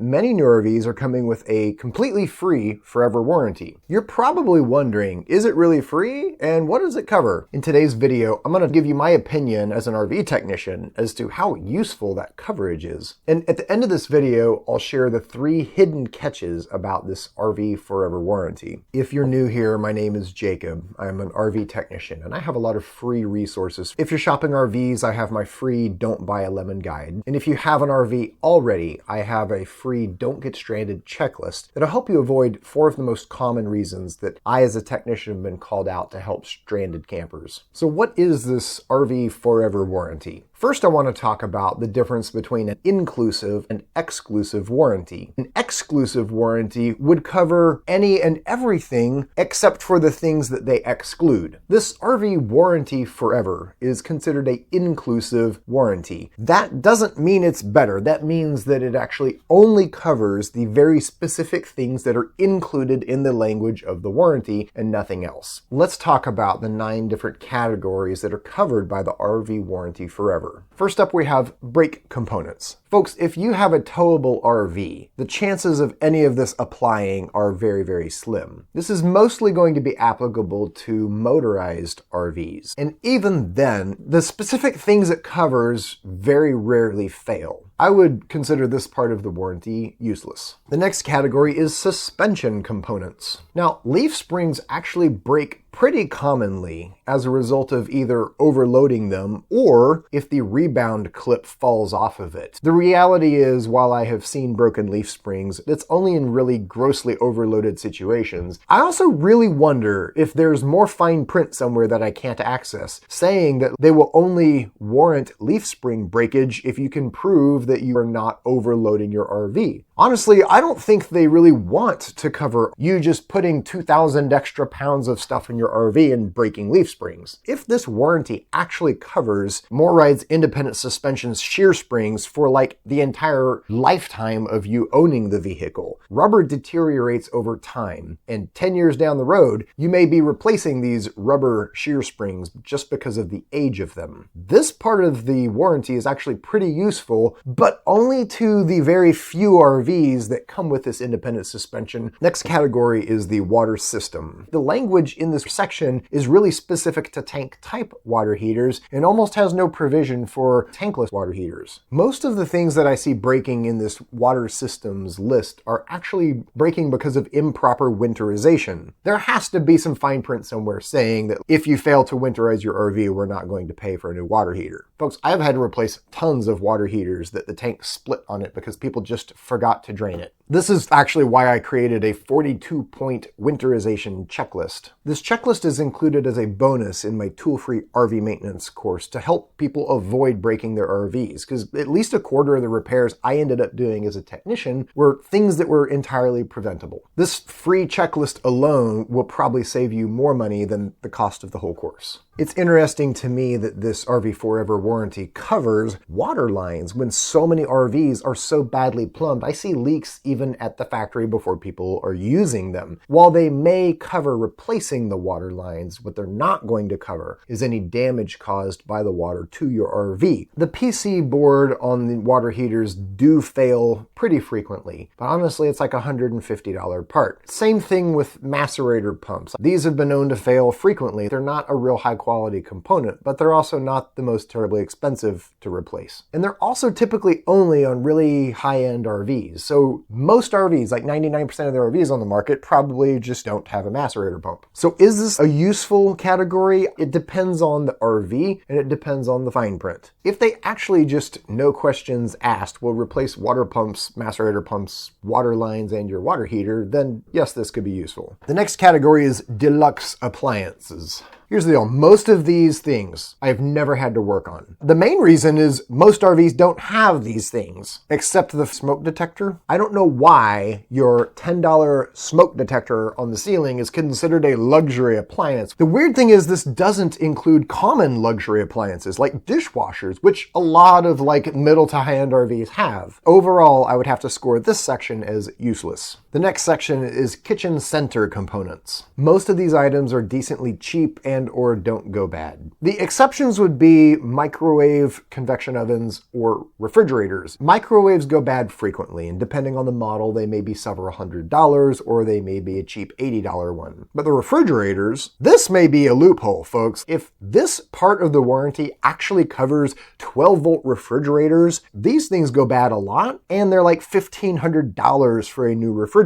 Many new RVs are coming with a completely free forever warranty. You're probably wondering, is it really free and what does it cover? In today's video, I'm going to give you my opinion as an RV technician as to how useful that coverage is. And at the end of this video, I'll share the 3 hidden catches about this RV forever warranty. If you're new here, my name is Jacob. I'm an RV technician and I have a lot of free resources. If you're shopping RVs, I have my free Don't Buy a Lemon guide. And if you have an RV already, I have a free Don't Get Stranded checklist that'll help you avoid 4 of the most common reasons that I as a technician have been called out to help stranded campers. So what is this RV forever warranty? First, I want to talk about the difference between an inclusive and exclusive warranty. An exclusive warranty would cover any and everything except for the things that they exclude. This RV warranty forever is considered an inclusive warranty. That doesn't mean it's better. That means that it actually only covers the very specific things that are included in the language of the warranty and nothing else. Let's talk about the 9 different categories that are covered by the RV warranty forever. First up, we have brake components. Folks, if you have a towable RV, the chances of any of this applying are very, very slim. This is mostly going to be applicable to motorized RVs. And even then, the specific things it covers very rarely fail. I would consider this part of the warranty useless. The next category is suspension components. Now, leaf springs actually break pretty commonly as a result of either overloading them or if the rebound clip falls off of it. The reality is, while I have seen broken leaf springs, it's only in really grossly overloaded situations. I also really wonder if there's more fine print somewhere that I can't access, saying that they will only warrant leaf spring breakage if you can prove that you are not overloading your RV. Honestly, I don't think they really want to cover you just putting 2,000 extra pounds of stuff in your RV and breaking leaf springs. If this warranty actually covers MORryde's independent suspension shear springs for like the entire lifetime of you owning the vehicle, rubber deteriorates over time, and 10 years down the road, you may be replacing these rubber shear springs just because of the age of them. This part of the warranty is actually pretty useful, but only to the very few RVs that come with this independent suspension. Next category is the water system. The language in this section is really specific to tank type water heaters and almost has no provision for tankless water heaters. Most of the things that I see breaking in this water systems list are actually breaking because of improper winterization. There has to be some fine print somewhere saying that if you fail to winterize your RV, we're not going to pay for a new water heater. Folks, I've had to replace tons of water heaters that the tank split on it because people just forgot to drain it. This is actually why I created a 42-point winterization checklist. This checklist is included as a bonus in my tool-free RV maintenance course to help people avoid breaking their RVs, because at least a quarter of the repairs I ended up doing as a technician were things that were entirely preventable. This free checklist alone will probably save you more money than the cost of the whole course. It's interesting to me that this RV Forever warranty covers water lines when so many RVs are so badly plumbed. I see leaks even at the factory before people are using them. While they may cover replacing the water lines, what they're not going to cover is any damage caused by the water to your RV. The PC board on the water heaters do fail pretty frequently, but honestly it's like a $150 part. Same thing with macerator pumps. These have been known to fail frequently. They're not a real high quality component, but they're also not the most terribly expensive to replace. And they're also typically only on really high-end RVs. So most RVs, like 99% of the RVs on the market, probably just don't have a macerator pump. So is this a useful category? It depends on the RV and it depends on the fine print. If they actually just, no questions asked, will replace water pumps, macerator pumps, water lines, and your water heater, then yes, this could be useful. The next category is deluxe appliances. Here's the deal. Most of these things I've never had to work on. The main reason is most RVs don't have these things, except the smoke detector. I don't know why your $10 smoke detector on the ceiling is considered a luxury appliance. The weird thing is this doesn't include common luxury appliances like dishwashers, which a lot of like middle to high-end RVs have. Overall, I would have to score this section as useless. The next section is kitchen center components. Most of these items are decently cheap and or don't go bad. The exceptions would be microwave, convection ovens, or refrigerators. Microwaves go bad frequently, and depending on the model, they may be several $100s or they may be a cheap $80 one. But the refrigerators, this may be a loophole, folks. If this part of the warranty actually covers 12-volt refrigerators, these things go bad a lot, and they're like $1,500 for a new refrigerator.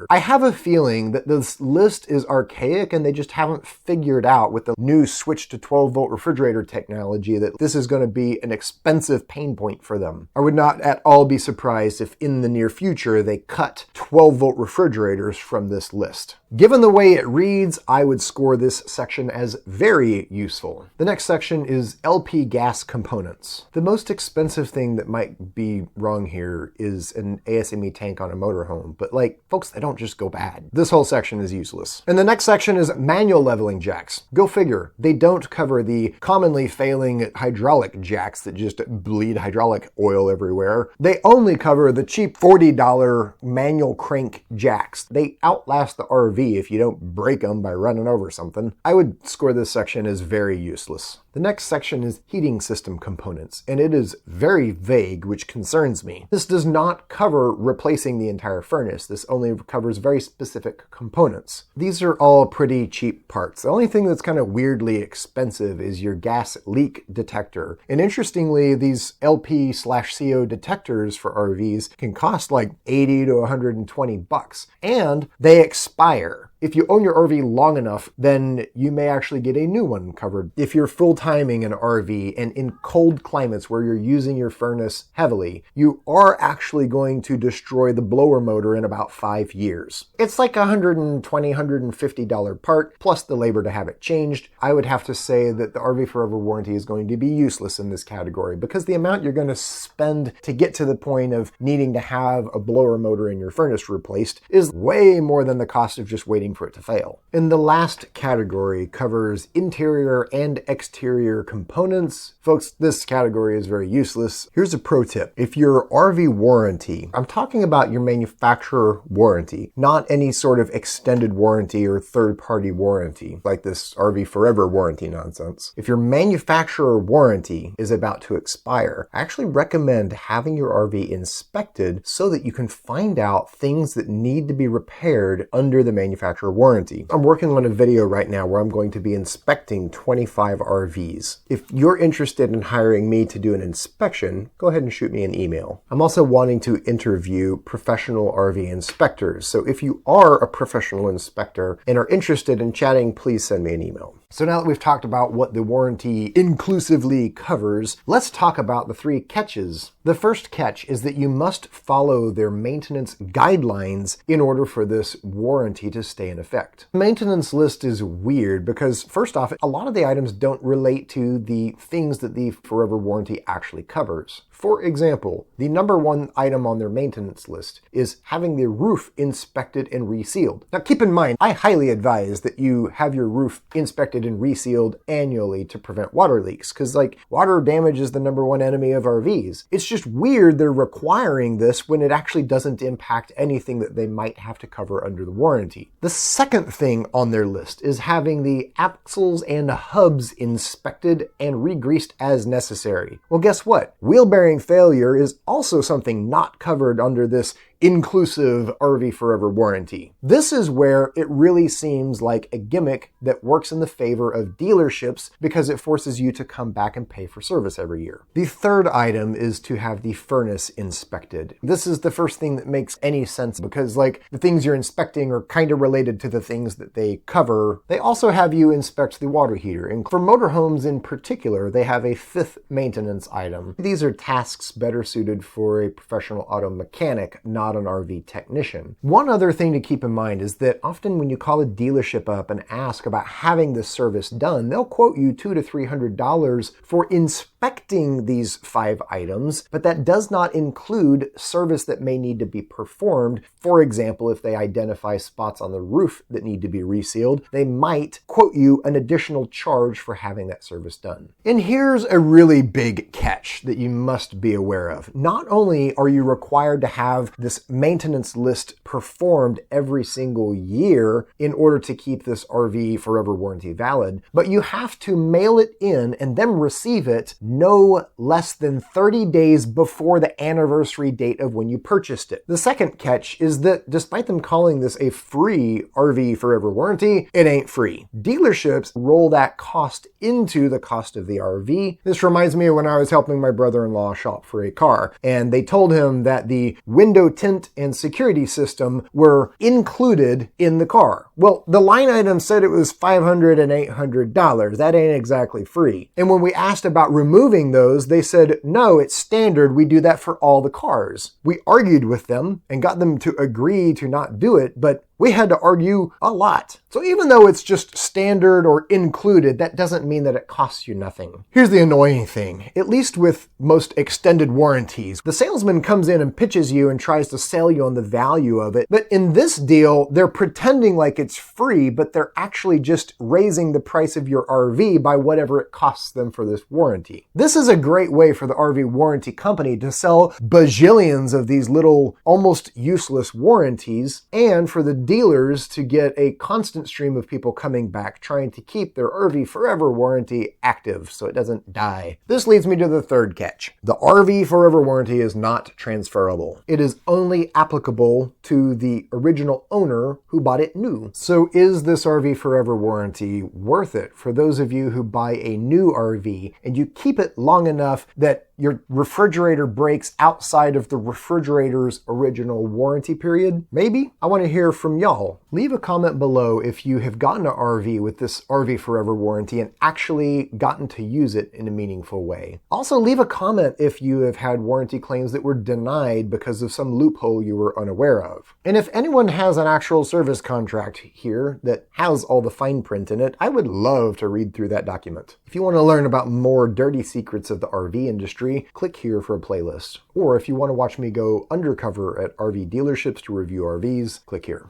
I have a feeling that this list is archaic and they just haven't figured out with the new switch to 12-volt refrigerator technology that this is going to be an expensive pain point for them. I would not at all be surprised if in the near future they cut 12-volt refrigerators from this list. Given the way it reads, I would score this section as very useful. The next section is LP gas components. The most expensive thing that might be wrong here is an ASME tank on a motorhome, but like, folks, they don't just go bad. This whole section is useless. And the next section is manual leveling jacks. Go figure. They don't cover the commonly failing hydraulic jacks that just bleed hydraulic oil everywhere. They only cover the cheap $40 manual crank jacks. They outlast the RV if you don't break them by running over something. I would score this section as very useless. The next section is heating system components, and it is very vague, which concerns me. This does not cover replacing the entire furnace. This only covers very specific components. These are all pretty cheap parts. The only thing that's kind of weirdly expensive is your gas leak detector. And interestingly, these LP/CO detectors for RVs can cost like $80 to $120, and they expire. If you own your RV long enough, then you may actually get a new one covered. If you're full-timing an RV and in cold climates where you're using your furnace heavily, you are actually going to destroy the blower motor in about 5 years. It's like a $120, $150 part, plus the labor to have it changed. I would have to say that the RV Forever warranty is going to be useless in this category because the amount you're going to spend to get to the point of needing to have a blower motor in your furnace replaced is way more than the cost of just waiting for it to fail. And the last category covers interior and exterior components. Folks, this category is very useless. Here's a pro tip. If your RV warranty, I'm talking about your manufacturer warranty, not any sort of extended warranty or third-party warranty, like this RV Forever warranty nonsense. If your manufacturer warranty is about to expire, I actually recommend having your RV inspected so that you can find out things that need to be repaired under the manufacturer warranty. I'm working on a video right now where I'm going to be inspecting 25 RVs. If you're interested in hiring me to do an inspection, go ahead and shoot me an email. I'm also wanting to interview professional RV inspectors. So if you are a professional inspector and are interested in chatting, please send me an email. So now that we've talked about what the warranty inclusively covers, let's talk about the 3 catches. The first catch is that you must follow their maintenance guidelines in order for this warranty to stay in effect. The maintenance list is weird because, first off, a lot of the items don't relate to the things that the Forever warranty actually covers. For example, the number 1 item on their maintenance list is having the roof inspected and resealed. Now keep in mind, I highly advise that you have your roof inspected and resealed annually to prevent water leaks, because water damage is the number 1 enemy of RVs. It's just weird they're requiring this when it actually doesn't impact anything that they might have to cover under the warranty. The second thing on their list is having the axles and hubs inspected and re-greased as necessary. Well, guess what? Wheel bearing failure is also something not covered under this inclusive RV Forever warranty. This is where it really seems like a gimmick that works in the favor of dealerships because it forces you to come back and pay for service every year. The third item is to have the furnace inspected. This is the first thing that makes any sense because the things you're inspecting are kind of related to the things that they cover. They also have you inspect the water heater, and for motorhomes in particular, they have a 5th maintenance item. These are tasks better suited for a professional auto mechanic, not an RV technician. One other thing to keep in mind is that often when you call a dealership up and ask about having this service done, they'll quote you $200 to $300 for inspecting inspecting these 5 items, but that does not include service that may need to be performed. For example, if they identify spots on the roof that need to be resealed, they might quote you an additional charge for having that service done. And here's a really big catch that you must be aware of. Not only are you required to have this maintenance list performed every single year in order to keep this RV forever warranty valid, but you have to mail it in and then receive it no less than 30 days before the anniversary date of when you purchased it. The second catch is that despite them calling this a free RV forever warranty, it ain't free. Dealerships roll that cost into the cost of the RV. This reminds me of when I was helping my brother-in-law shop for a car, and they told him that the window tint and security system were included in the car. Well, the line item said it was $500 and $800. That ain't exactly free. And when we asked about removing those, they said, no, it's standard. We do that for all the cars. We argued with them and got them to agree to not do it, but we had to argue a lot. So even though it's just standard or included, that doesn't mean that it costs you nothing. Here's the annoying thing. At least with most extended warranties, the salesman comes in and pitches you and tries to sell you on the value of it. But in this deal, they're pretending like it's free, but they're actually just raising the price of your RV by whatever it costs them for this warranty. This is a great way for the RV warranty company to sell bajillions of these little almost useless warranties, and for the dealers to get a constant stream of people coming back trying to keep their RV forever warranty active so it doesn't die. This leads me to the third catch. The RV forever warranty is not transferable. It is only applicable to the original owner who bought it new. So is this RV forever warranty worth it for those of you who buy a new RV and you keep it long enough that your refrigerator breaks outside of the refrigerator's original warranty period? Maybe? I want to hear from y'all. Leave a comment below if you have gotten an RV with this RV Forever warranty and actually gotten to use it in a meaningful way. Also, leave a comment if you have had warranty claims that were denied because of some loophole you were unaware of. And if anyone has an actual service contract here that has all the fine print in it, I would love to read through that document. If you want to learn about more dirty secrets of the RV industry, click here for a playlist. Or if you want to watch me go undercover at RV dealerships to review RVs, click here.